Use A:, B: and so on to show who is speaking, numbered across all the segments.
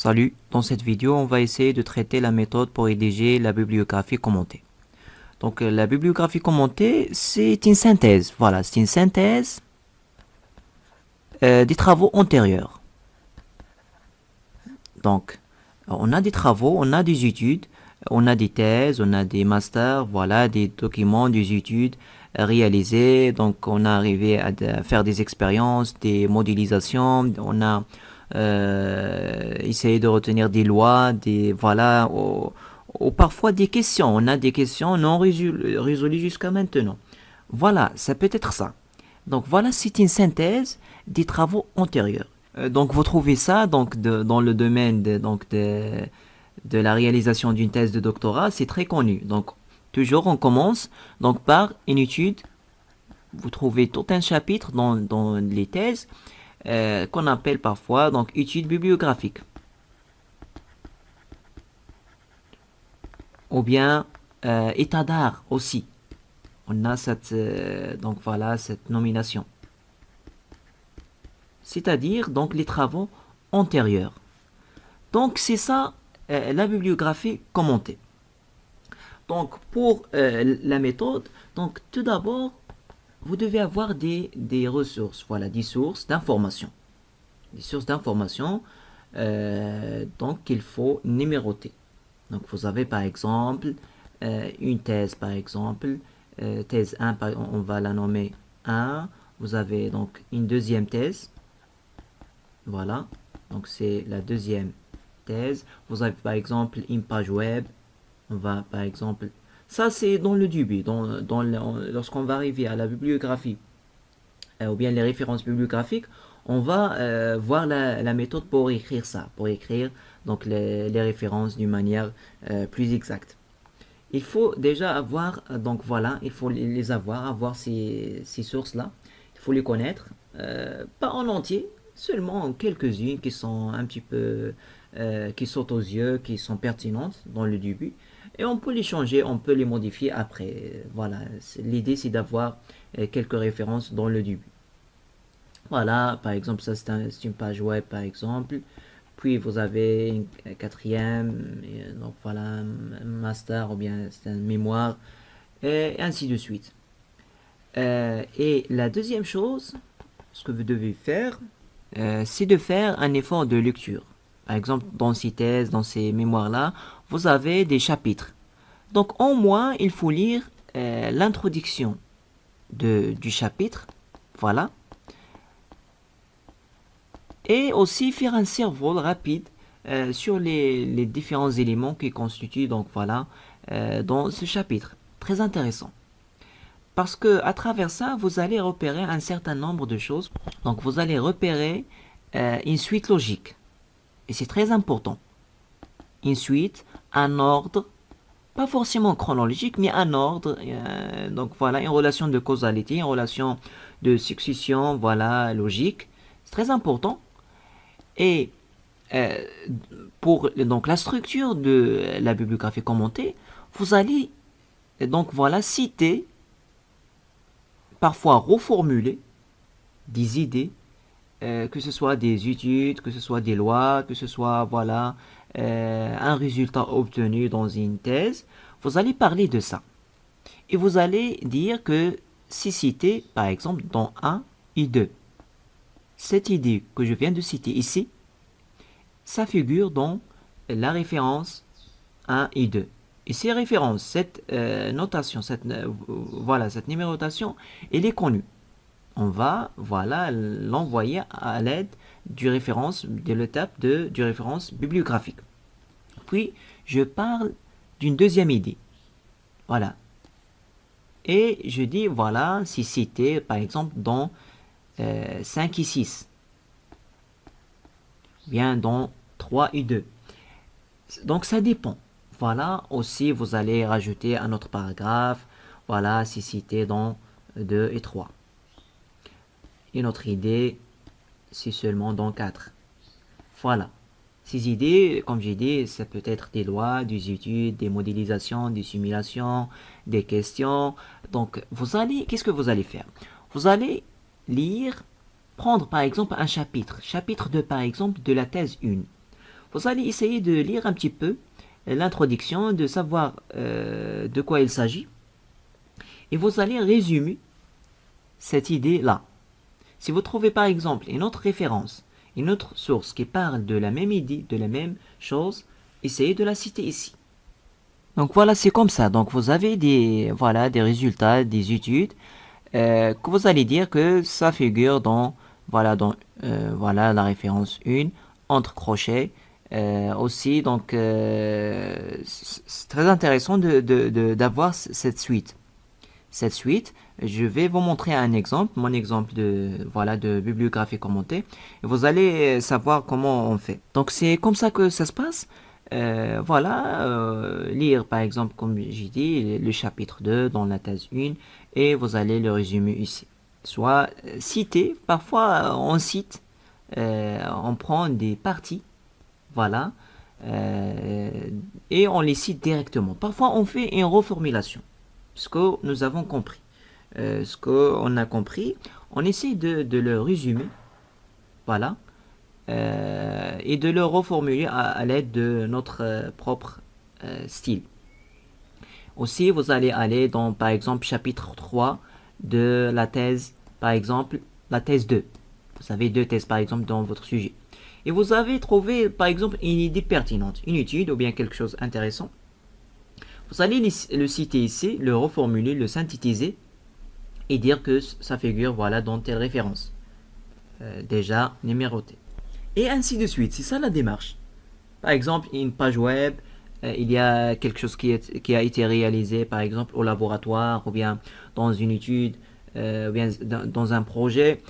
A: Salut, dans cette vidéo, on va essayer de traiter la méthode pour rédiger la bibliographie commentée. Donc, la bibliographie commentée, c'est une synthèse. Voilà, c'est une synthèse des travaux antérieurs. Donc, on a des travaux, on a des études, on a des thèses, on a des masters, voilà, des documents, des études réalisées. Donc, on a arrivé à faire des expériences, des modélisations, on a essayé de retenir des lois, voilà, ou parfois des questions. On a des questions non résolues jusqu'à maintenant. Voilà, ça peut être ça. Donc voilà, c'est une synthèse des travaux antérieurs. Donc vous trouvez ça dans le domaine de la réalisation d'une thèse de doctorat, c'est très connu. Donc toujours on commence par une étude. Vous trouvez tout un chapitre dans les thèses qu'on appelle parfois étude bibliographique. Ou bien état d'art aussi. On a cette nomination. C'est-à-dire les travaux antérieurs. Donc c'est ça la bibliographie commentée. Donc pour la méthode, tout d'abord vous devez avoir des ressources, voilà, des sources d'information. Des sources d'information qu'il faut numéroter. Donc vous avez par exemple une thèse par exemple, thèse 1, on va la nommer 1. Vous avez donc une deuxième thèse. Voilà, donc c'est la deuxième thèse. Vous avez par exemple une page web. On va par exemple, ça c'est dans le début, lorsqu'on va arriver à la bibliographie ou bien les références bibliographiques, on va voir la méthode pour écrire ça, pour écrire les références d'une manière plus exacte. Il faut déjà avoir, il faut les avoir ces sources-là. Il faut les connaître, pas en entier, seulement quelques-unes qui sont un petit peu, qui sautent aux yeux, qui sont pertinentes dans le début. Et on peut les changer, on peut les modifier après. Voilà, l'idée c'est d'avoir quelques références dans le début. Voilà, par exemple, ça c'est une page web par exemple. Puis vous avez une quatrième, donc voilà, un master ou bien c'est un mémoire, et ainsi de suite. Et la deuxième chose, ce que vous devez faire, c'est de faire un effort de lecture. Par exemple, dans ces thèses, dans ces mémoires-là, vous avez des chapitres. Donc, au moins, il faut lire l'introduction du chapitre. Voilà. Et aussi faire un survol rapide sur les différents éléments qui constituent dans ce chapitre. Très intéressant. Parce que à travers ça, vous allez repérer un certain nombre de choses. Donc vous allez repérer une suite logique. Et c'est très important. Une suite, un ordre, pas forcément chronologique, mais un ordre. Une relation de causalité, une relation de succession, voilà, logique. C'est très important. Et pour la structure de la bibliographie commentée, vous allez citer, parfois reformuler des idées, que ce soit des études, que ce soit des lois, que ce soit un résultat obtenu dans une thèse. Vous allez parler de ça. Et vous allez dire que c'est cité, par exemple, dans 1 et 2. Cette idée que je viens de citer ici, ça figure dans la référence 1 et 2. Et ces références, cette notation, cette numérotation, elle est connue. On va l'envoyer à l'aide de l'étape du référence bibliographique. Puis, je parle d'une deuxième idée. Voilà. Et je dis, c'est cité, par exemple, dans 5 et 6. Bien dans 3 et 2. Donc, ça dépend. Voilà, aussi, vous allez rajouter un autre paragraphe. Voilà, c'est cité dans 2 et 3. Une autre idée, c'est seulement dans 4. Voilà. Ces idées, comme j'ai dit, ça peut être des lois, des études, des modélisations, des simulations, des questions. Donc, qu'est-ce que vous allez faire? Vous allez prendre par exemple un chapitre 2 par exemple de la thèse 1. vous allez essayer de lire un petit peu l'introduction, de savoir de quoi il s'agit, et vous allez résumer cette idée-là. Si vous trouvez par exemple une autre référence, une autre source qui parle de la même idée, de la même chose, essayez de la citer ici. Donc voilà, c'est comme ça. Donc vous avez des résultats, des études que vous allez dire que ça figure dans la référence 1 entre crochets. Aussi, donc c'est très intéressant d'avoir cette suite. Cette suite, je vais vous montrer un exemple, mon exemple de bibliographie commentée. Et vous allez savoir comment on fait. Donc c'est comme ça que ça se passe. Lire par exemple, comme j'ai dit, le chapitre 2 dans la thèse 1 et vous allez le résumer ici. Soit citer, parfois on cite, on prend des parties, voilà, et on les cite directement. Parfois on fait une reformulation, ce que nous avons compris. Ce qu'on a compris, on essaie de le résumer, voilà, et de le reformuler à l'aide de notre propre style. Aussi, vous allez aller dans, par exemple, chapitre 3 de la thèse, par exemple, la thèse 2. Vous avez 2 thèses, par exemple, dans votre sujet. Et vous avez trouvé, par exemple, une idée pertinente, une étude ou bien quelque chose d'intéressant. Vous allez le citer ici, le reformuler, le synthétiser et dire que ça figure dans telle référence. Déjà numérotée. Et ainsi de suite, c'est ça la démarche. Par exemple, une page web, il y a quelque chose qui a été réalisé, par exemple, au laboratoire, ou bien dans une étude, ou bien dans un projet.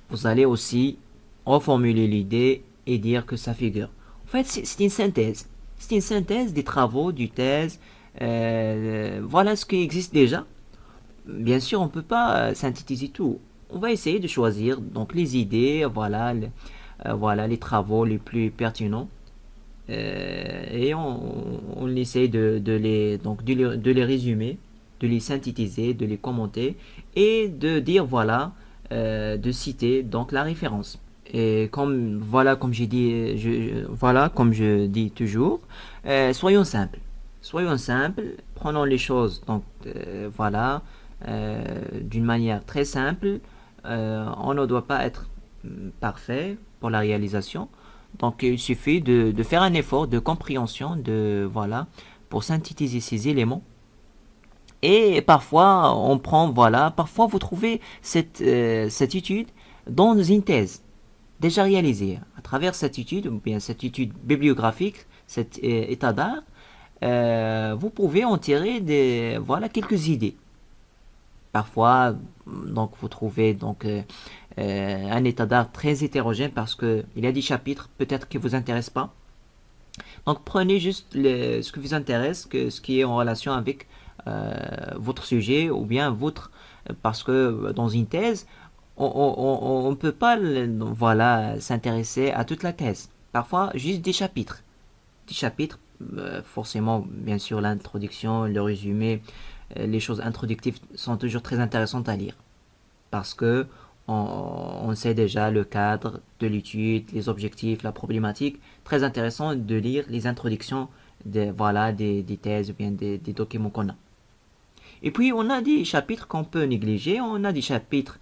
A: Vous allez aussi reformuler l'idée et dire que ça figure. En fait, c'est une synthèse. C'est une synthèse des travaux, du thèse. Voilà ce qui existe déjà. Bien sûr, on ne peut pas synthétiser tout. On va essayer de choisir donc les idées, les travaux les plus pertinents et on essaie de les résumer, de les synthétiser, de les commenter et de dire de citer donc la référence. Et comme j'ai dit, comme je dis toujours, soyons simples. Soyons simples, prenons les choses d'une manière très simple. On ne doit pas être parfait pour la réalisation. Donc il suffit de faire un effort de compréhension pour synthétiser ces éléments. Et parfois parfois vous trouvez cette étude dans une thèse déjà réalisée. À travers cette étude, ou bien cette étude bibliographique, cet état d'art, vous pouvez en tirer quelques idées. Parfois, donc vous trouvez un état d'art très hétérogène parce que il y a des chapitres peut-être qui vous intéressent pas. Donc prenez juste ce qui vous intéresse, ce qui est en relation avec votre sujet ou bien parce que dans une thèse, on ne peut pas s'intéresser à toute la thèse. Parfois juste des chapitres. Des chapitres, forcément, bien sûr, l'introduction, le résumé, les choses introductives sont toujours très intéressantes à lire parce que on sait déjà le cadre de l'étude, les objectifs, la problématique. Très intéressant de lire les introductions des thèses ou bien des documents qu'on a. Et puis on a des chapitres qu'on peut négliger, on a des chapitres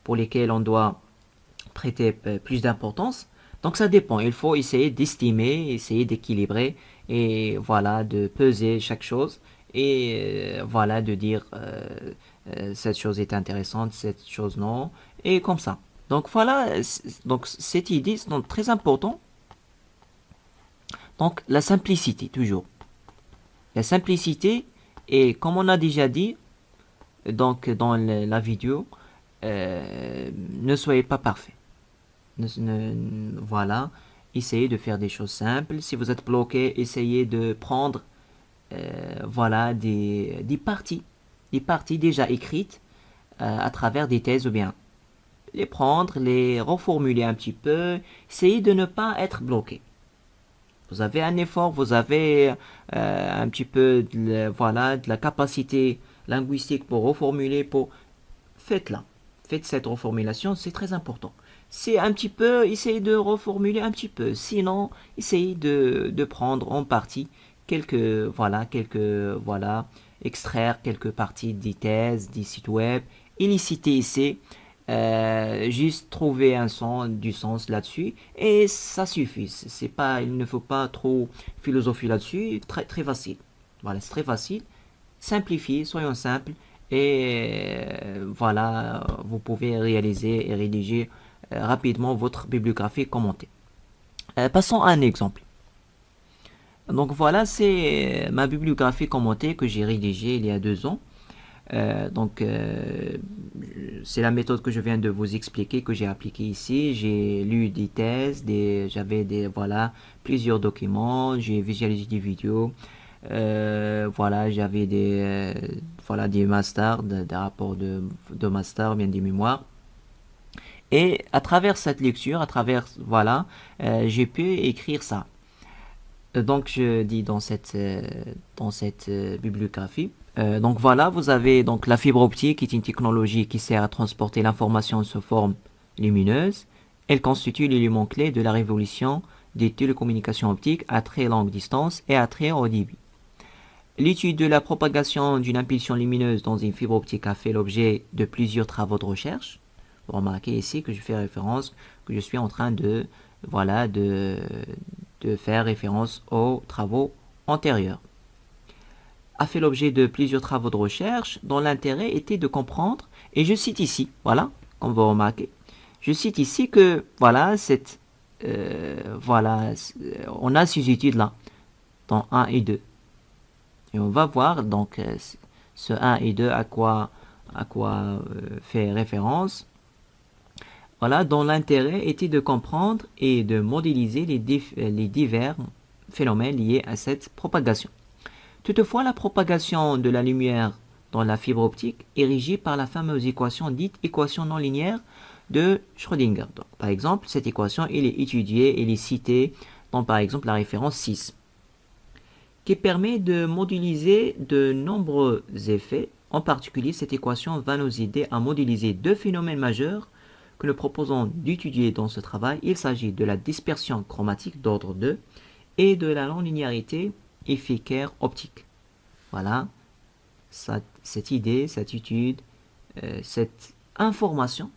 A: pour lesquels on doit prêter plus d'importance. Donc ça dépend, il faut essayer d'estimer, essayer d'équilibrer et de peser chaque chose et de dire cette chose est intéressante, cette chose non, et comme ça. Donc donc cette idée c'est très important. Donc la simplicité toujours. La simplicité et comme on a déjà dit donc dans la vidéo, ne soyez pas parfait. Essayez de faire des choses simples. Si vous êtes bloqué, essayez de prendre des parties déjà écrites à travers des thèses ou bien les prendre, les reformuler un petit peu. Essayez de ne pas être bloqué. Vous avez un effort, vous avez un petit peu de la capacité linguistique pour reformuler, faites-la. Faites cette reformulation, c'est très important. c'est un petit peu, essayez de reformuler un petit peu. Sinon, essayez de prendre en partie voilà, extraire quelques parties des thèses, des sites web, et les citer ici. Juste trouver du sens là-dessus et ça suffit. C'est pas, il ne faut pas trop philosopher là-dessus. Très très facile. Voilà, c'est très facile. Simplifiez, soyons simples et voilà, vous pouvez réaliser et rédiger rapidement votre bibliographie commentée. Passons à un exemple. Donc voilà, c'est ma bibliographie commentée que j'ai rédigée il y a 2 ans. C'est la méthode que je viens de vous expliquer, que j'ai appliquée ici. J'ai lu des thèses, j'avais voilà, plusieurs documents, j'ai visualisé des vidéos. Voilà, j'avais voilà, des masters, des rapports de master, bien des mémoires. Et à travers cette lecture, voilà, j'ai pu écrire ça. Donc je dis dans cette bibliographie. Donc voilà, vous avez donc la fibre optique, qui est une technologie qui sert à transporter l'information sous forme lumineuse. Elle constitue l'élément clé de la révolution des télécommunications optiques à très longue distance et à très haut débit. L'étude de la propagation d'une impulsion lumineuse dans une fibre optique a fait l'objet de plusieurs travaux de recherche. Vous remarquez ici que je fais référence, que je suis en train voilà, de faire référence aux travaux antérieurs. A fait l'objet de plusieurs travaux de recherche dont l'intérêt était de comprendre, et je cite ici, voilà, comme vous remarquez, je cite ici que, voilà, voilà, on a ces études-là, dans 1 et 2. Et on va voir donc ce 1 et 2 à quoi fait référence. Voilà, dont l'intérêt était de comprendre et de modéliser les divers phénomènes liés à cette propagation. Toutefois, la propagation de la lumière dans la fibre optique est régie par la fameuse équation dite équation non linéaire de Schrödinger. Donc, par exemple, cette équation, elle est étudiée, elle est citée dans par exemple la référence 6, qui permet de modéliser de nombreux effets. En particulier, cette équation va nous aider à modéliser 2 phénomènes majeurs que nous proposons d'étudier dans ce travail. Il s'agit de la dispersion chromatique d'ordre 2 et de la non-linéarité efficaire optique. Voilà, cette idée, cette étude, cette information,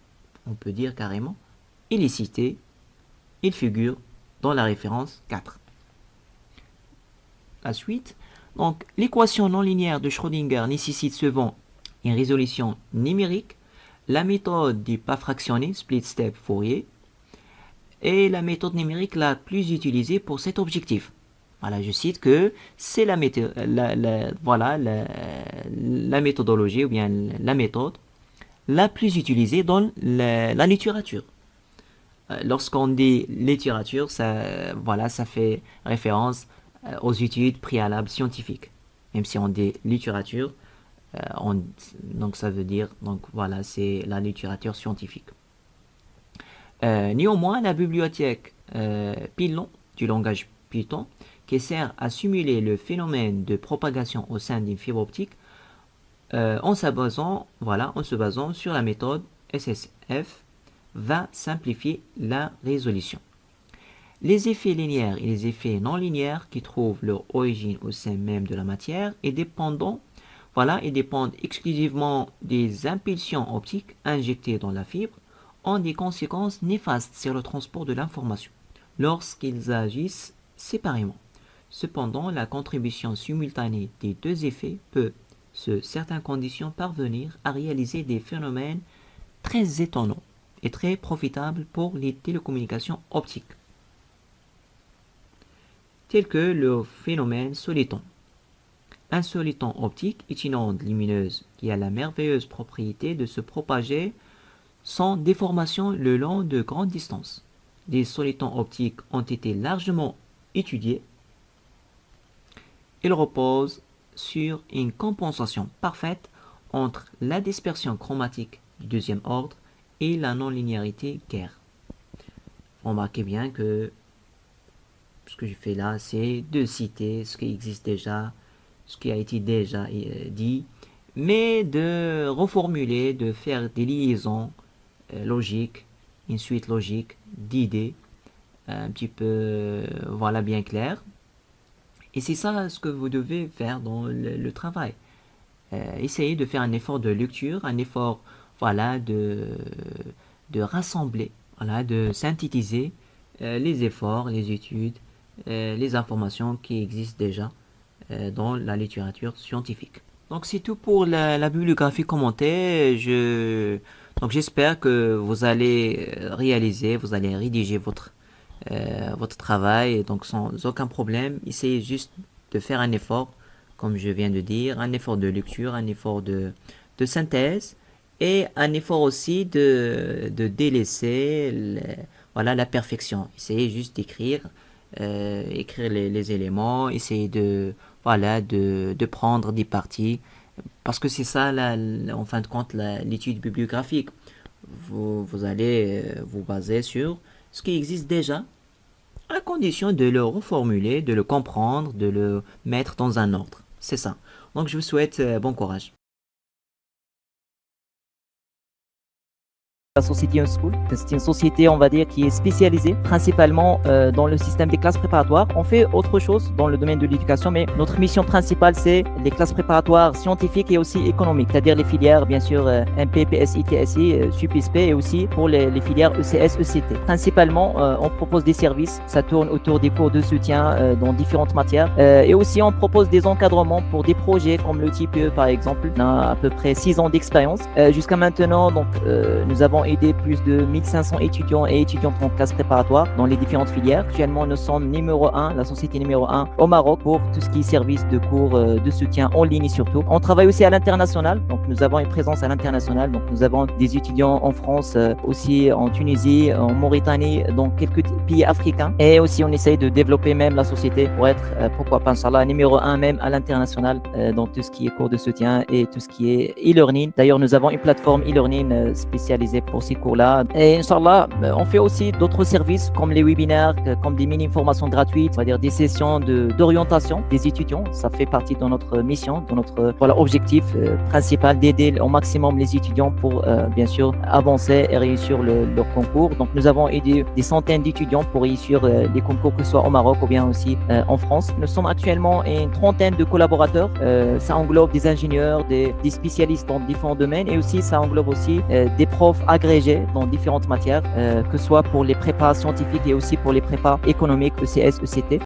A: on peut dire carrément, il est cité, il figure dans la référence 4. La suite, donc l'équation non linéaire de Schrödinger nécessite souvent une résolution numérique. La méthode du pas fractionné, split step Fourier, est la méthode numérique la plus utilisée pour cet objectif. Voilà, je cite que c'est la méthodologie ou bien la méthode la plus utilisée dans la littérature. Lorsqu'on dit littérature, voilà, ça fait référence aux études préalables scientifiques. Même si on dit littérature, donc ça veut dire, donc voilà, c'est la littérature scientifique. Néanmoins, la bibliothèque Python, du langage Python, qui sert à simuler le phénomène de propagation au sein d'une fibre optique, en se basant sur la méthode SSF, va simplifier la résolution. Les effets linéaires et les effets non linéaires qui trouvent leur origine au sein même de la matière et dépendent exclusivement des impulsions optiques injectées dans la fibre, ont des conséquences néfastes sur le transport de l'information lorsqu'ils agissent séparément. Cependant, la contribution simultanée des 2 effets peut, sous certaines conditions, parvenir à réaliser des phénomènes très étonnants et très profitables pour les télécommunications optiques, tels que le phénomène soliton. Un soliton optique est une onde lumineuse qui a la merveilleuse propriété de se propager sans déformation le long de grandes distances. Des solitons optiques ont été largement étudiés. Ils reposent sur une compensation parfaite entre la dispersion chromatique du 2e ordre et la non-linéarité guère. Remarquez bien que ce que je fais là, c'est de citer ce qui existe déjà, ce qui a été déjà dit, mais de reformuler, de faire des liaisons logiques une suite logique d'idées, un petit peu, voilà, bien clair. Et c'est ça ce que vous devez faire dans le travail. Essayez de faire un effort de lecture, un effort, voilà, de rassembler, voilà, de synthétiser les efforts, les études, les informations qui existent déjà dans la littérature scientifique. Donc c'est tout pour la bibliographie commentée. Donc j'espère que vous allez réaliser, vous allez rédiger votre travail donc sans aucun problème. Essayez juste de faire un effort, comme je viens de dire, un effort de lecture, un effort de synthèse et un effort aussi de délaisser voilà, la perfection. Essayez juste d'écrire, écrire les éléments, essayez voilà, de prendre des parties, parce que c'est ça, en fin de compte, l'étude bibliographique. Vous allez vous baser sur ce qui existe déjà, à condition de le reformuler, de le comprendre, de le mettre dans un ordre. C'est ça. Donc je vous souhaite bon courage.
B: La société Unschool, c'est une société, on va dire, qui est spécialisée principalement dans le système des classes préparatoires. On fait autre chose dans le domaine de l'éducation, mais notre mission principale, c'est les classes préparatoires scientifiques et aussi économiques, c'est-à-dire les filières, bien sûr, MP, PSI, TSI, SUP/SP et aussi pour les filières ECS, ECT. Principalement, on propose des services, ça tourne autour des cours de soutien dans différentes matières et aussi on propose des encadrements pour des projets comme le TPE par exemple. On a à peu près 6 ans d'expérience. Jusqu'à maintenant, donc, nous avons aidé plus de 1500 étudiants et étudiantes en classe préparatoire dans les différentes filières. Actuellement, nous sommes numéro 1, la société numéro 1 au Maroc pour tout ce qui est service de cours de soutien en ligne surtout. On travaille aussi à l'international, donc nous avons une présence à l'international. Donc nous avons des étudiants en France, aussi en Tunisie, en Mauritanie, dans quelques pays africains. Et aussi on essaye de développer même la société pour être, pourquoi pas, Inch'Allah, numéro 1 même à l'international dans tout ce qui est cours de soutien et tout ce qui est e-learning. D'ailleurs, nous avons une plateforme e-learning spécialisée pour ces cours-là. Et Inch'Allah, on fait aussi d'autres services comme les webinaires, comme des mini-formations gratuites, on va dire des sessions d'orientation des étudiants. Ça fait partie de notre mission, de notre voilà, objectif principal d'aider au maximum les étudiants pour bien sûr avancer et réussir leur concours. Donc nous avons aidé des centaines d'étudiants pour réussir les concours, que ce soit au Maroc ou bien aussi en France. Nous sommes actuellement une trentaine de collaborateurs. Ça englobe des ingénieurs, des spécialistes dans différents domaines et aussi ça englobe aussi des profs agrégés dans différentes matières, que ce soit pour les prépas scientifiques et aussi pour les prépas économiques, ECS, ECT.